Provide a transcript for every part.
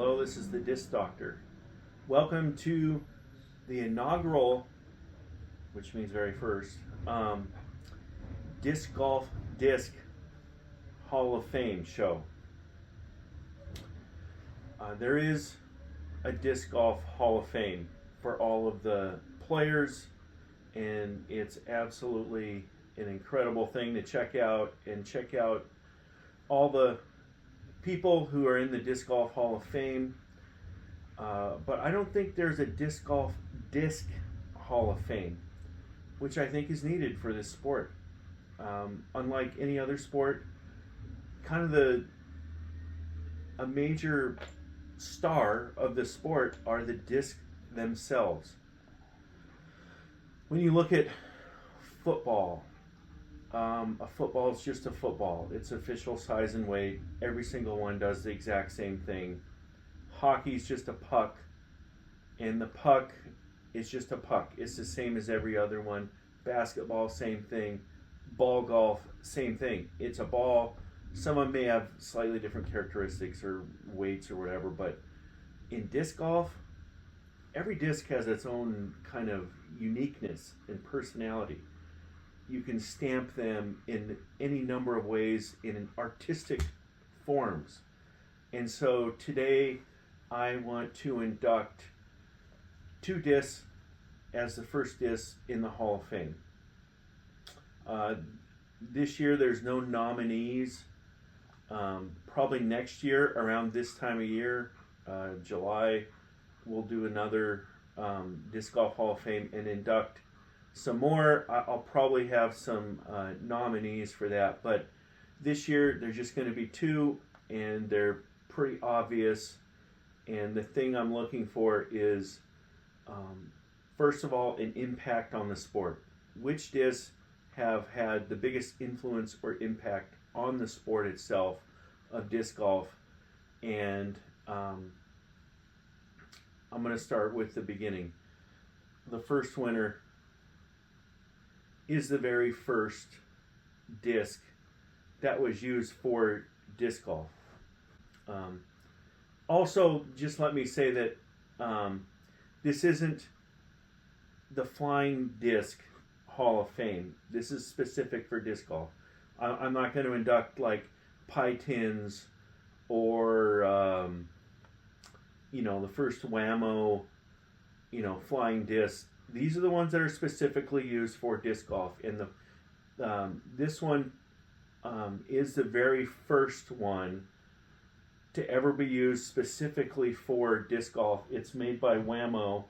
Hello, this is the Disc Doctor. Welcome to the inaugural, which means very first, Disc Golf Disc Hall of Fame show. There is a Disc Golf Hall of Fame for all of the players, and it's absolutely an incredible thing to check out, and check out all the people who are in the Disc Golf Hall of Fame. But I don't think there's a Disc Golf Disc Hall of Fame, which I think is needed for this sport. Unlike any other sport, kind of a major star of the sport are the disc themselves. When you look at football, a football is just a football. It's official size and weight. Every single one does the exact same thing. Hockey's just a puck, and the puck is just a puck. It's the same as every other one. Basketball, same thing. Ball golf, same thing. It's a ball. Some of them may have slightly different characteristics or weights or whatever, but in disc golf, every disc has its own kind of uniqueness and personality. You can stamp them in any number of ways in artistic forms. And so today I want to induct 2 discs as the first disc in the Hall of Fame. This year there's no nominees. Probably next year around this time of year, July, we'll do another Disc Golf Hall of Fame and induct some more. I'll probably have some nominees for that, but this year there's just going to be 2, and they're pretty obvious. And the thing I'm looking for is, first of all, an impact on the sport. Which discs have had the biggest influence or impact on the sport itself of disc golf? And I'm going to start with the beginning. The first winner is the very first disc that was used for disc golf. Also, just let me say that this isn't the Flying Disc Hall of Fame. This is specific for disc golf. I'm not going to induct like pie tins or the first Whammo, flying disc. These are the ones that are specifically used for disc golf, and this one is the very first one to ever be used specifically for disc golf. It's made by Whammo,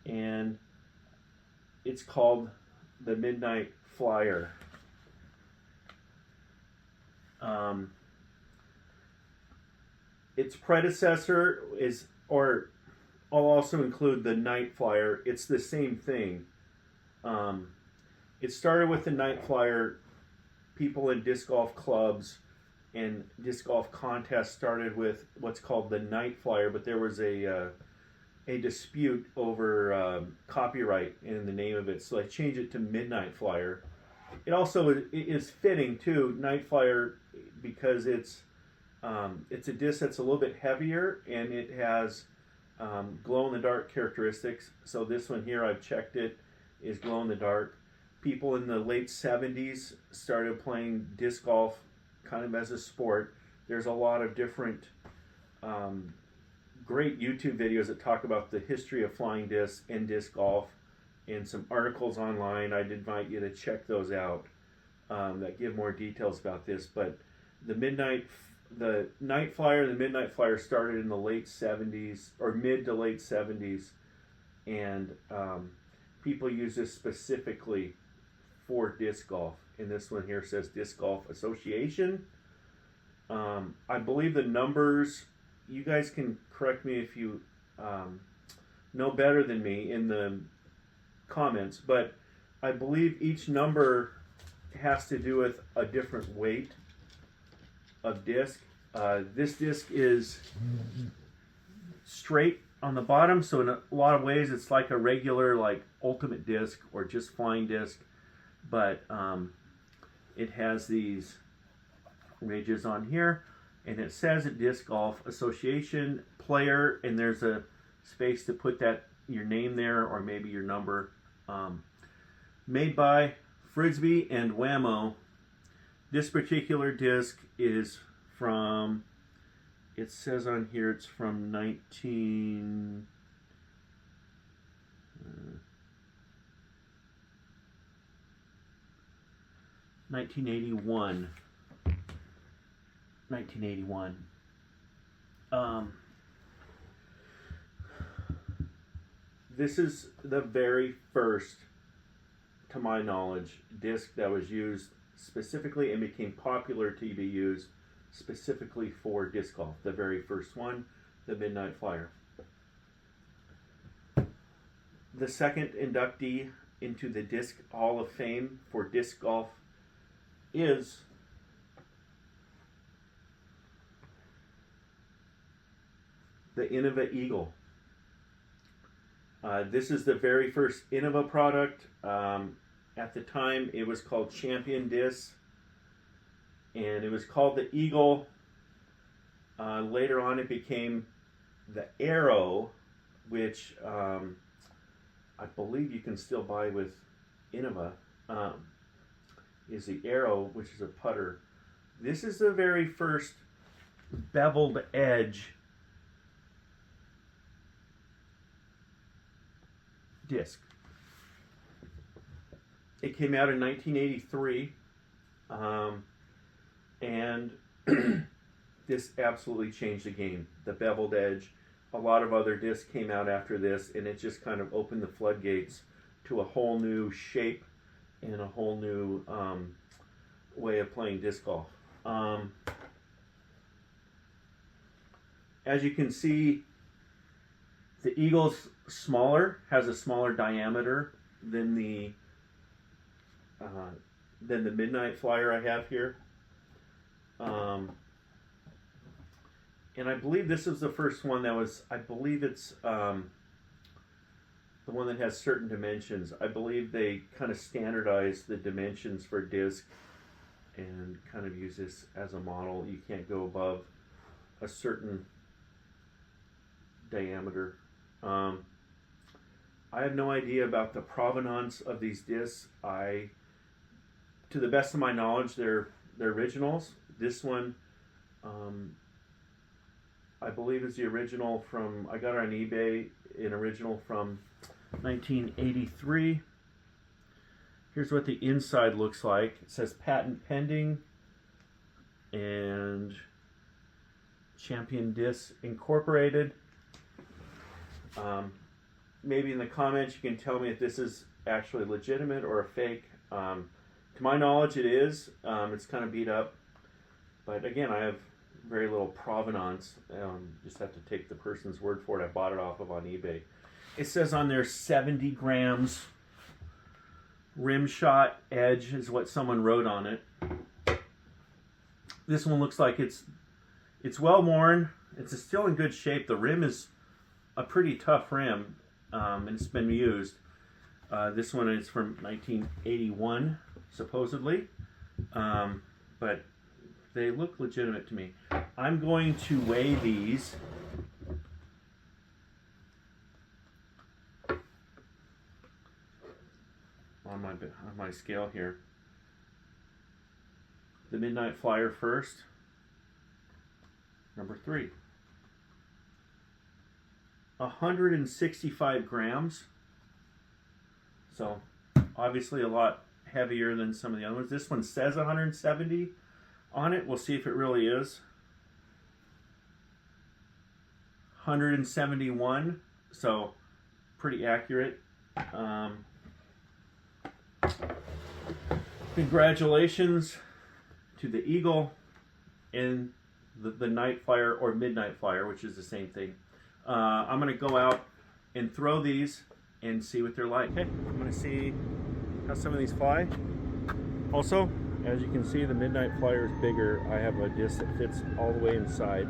and it's called the Midnight Flyer. Its predecessor is, or I'll also include the Night Flyer. It's the same thing. It started with the Night Flyer. People in disc golf clubs and disc golf contests started with what's called the Night Flyer, but there was a dispute over copyright in the name of it, so they changed it to Midnight Flyer. It also is fitting too, Night Flyer, because it's a disc that's a little bit heavier, and it has glow-in-the-dark characteristics. So this one here, I've checked it, is glow-in-the-dark. People in the late 70s started playing disc golf kind of as a sport. There's a lot of different great YouTube videos that talk about the history of flying discs and disc golf, and some articles online. I'd invite you to check those out that give more details about this. But the Night Flyer, the Midnight Flyer started in the late 70s, or mid to late 70s, and people use this specifically for disc golf. And this one here says Disc Golf Association. I believe the numbers, you guys can correct me if you know better than me in the comments, but I believe each number has to do with a different weight of disc. This disc is straight on the bottom, so in a lot of ways it's like a regular, like ultimate disc or just flying disc, but it has these ridges on here, and it says at Disc Golf Association player, and there's a space to put that your name there or maybe your number. Made by Frisbee and Whammo. This particular disc is from, it says on here it's from 1981. 1981. This is the very first, to my knowledge, disc that was used specifically and became popular to be used specifically for disc golf. The very first one, the Midnight Flyer. The second inductee into the Disc Hall of Fame for disc golf is the Innova Eagle. This is the very first Innova product. At the time, it was called Champion Disc, and it was called the Eagle. Later on, it became the Arrow, which I believe you can still buy with Innova. Is the Arrow, which is a putter. This is the very first beveled edge disc. It came out in 1983, and this absolutely changed the game. The beveled edge. A lot of other discs came out after this, and it just kind of opened the floodgates to a whole new shape and a whole new way of playing disc golf. As you can see, the Eagle's smaller, has a smaller diameter than the Midnight Flyer I have here. And I believe this is the first one that was, I believe it's the one that has certain dimensions. I believe they kind of standardized the dimensions for disc and kind of use this as a model. You can't go above a certain diameter. I have no idea about the provenance of these discs. To the best of my knowledge, they're originals. This one, I believe, is the original from, I got it on eBay, an original from 1983. Here's what the inside looks like. It says patent pending and Champion Disc Incorporated. Maybe in the comments you can tell me if this is actually legitimate or a fake. To my knowledge, it is. It's kind of beat up, but again, I have very little provenance. Just have to take the person's word for it. I bought it off of on eBay. It says on there 70 grams. Rim shot edge is what someone wrote on it. This one looks like it's well worn. It's still in good shape. The rim is a pretty tough rim, and it's been used. This one is from 1981, supposedly, but they look legitimate to me. I'm going to weigh these. On my scale here. The Midnight Flyer first. Number 3. 165 grams. So obviously a lot heavier than some of the other ones. This one says 170 on it. We'll see if it really is. 171. So pretty accurate. Congratulations to the Eagle and the Night Flyer or Midnight Flyer, which is the same thing. I'm going to go out and throw these and see what they're like. Okay, I'm going to see how some of these fly. Also, as you can see, the Midnight Flyer is bigger. I have a disc that fits all the way inside.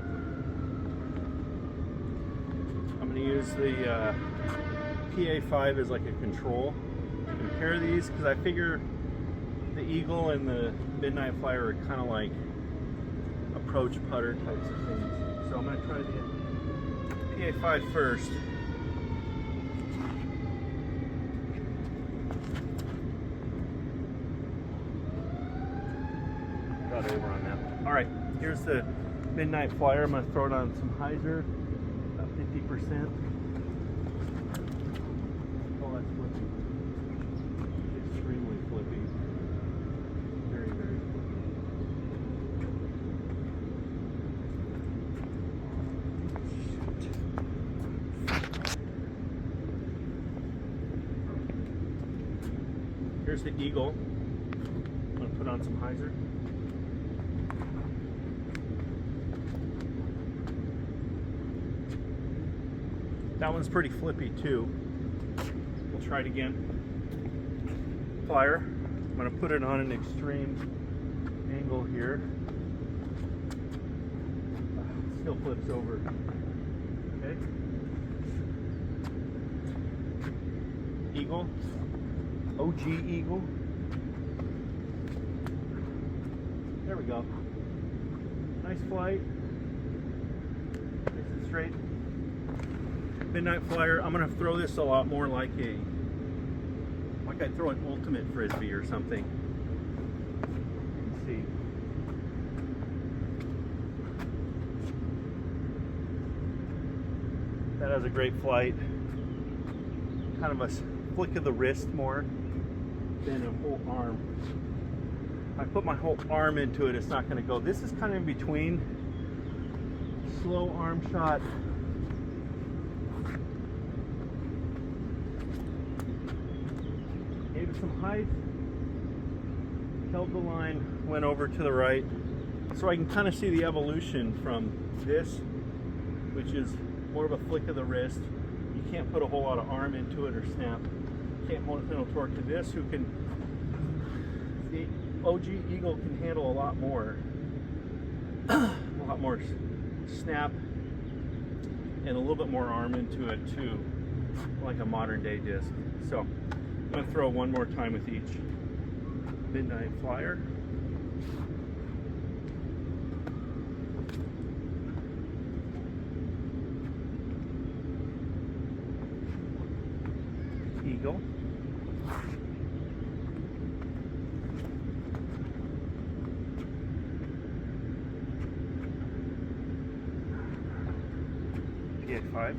I'm going to use the PA5 as like a control to compare these, because I figure the Eagle and the Midnight Flyer are kind of like a approach putter types of things. So I'm going to try the PA5 first. Got over on that. All right, here's the Midnight Flyer. I'm going to throw it on some hyzer, about 50%. Oh, that's flippy. Extremely flippy. Very, very flippy. Here's the Eagle. I'm going to put on some hyzer. That one's pretty flippy too. We'll try it again. Flyer. I'm going to put it on an extreme angle here. Still flips over. Okay. Eagle. OG Eagle. There we go. Nice flight. Nice and straight. Midnight Flyer. I'm going to throw this a lot more like I'd throw an ultimate frisbee or something. You can see. That has a great flight. Kind of a flick of the wrist more than a whole arm. If I put my whole arm into it, it's not going to go. This is kind of in between. Slow arm shot. Gave it some height. Held the line, went over to the right. So I can kind of see the evolution from this, which is more of a flick of the wrist. You can't put a whole lot of arm into it or snap. You can't handle torque to this, who can, the OG Eagle can handle a lot more snap and a little bit more arm into it too, like a modern day disc. So I'm going to throw one more time with each. Midnight Flyer. Eagle. PA5.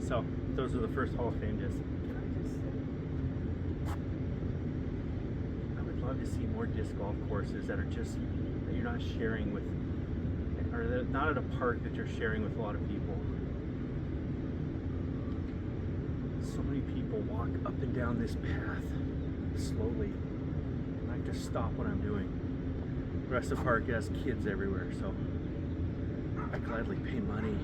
So, those are the first Hall of Fame discs. I would love to see more disc golf courses that are just, that you're not sharing with, or that not at a park that you're sharing with a lot of people. So many people walk up and down this path slowly. And I have to stop what I'm doing. The rest of the park has kids everywhere, so I gladly pay money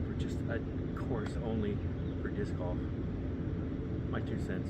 for just a course only for disc golf. My 2 cents.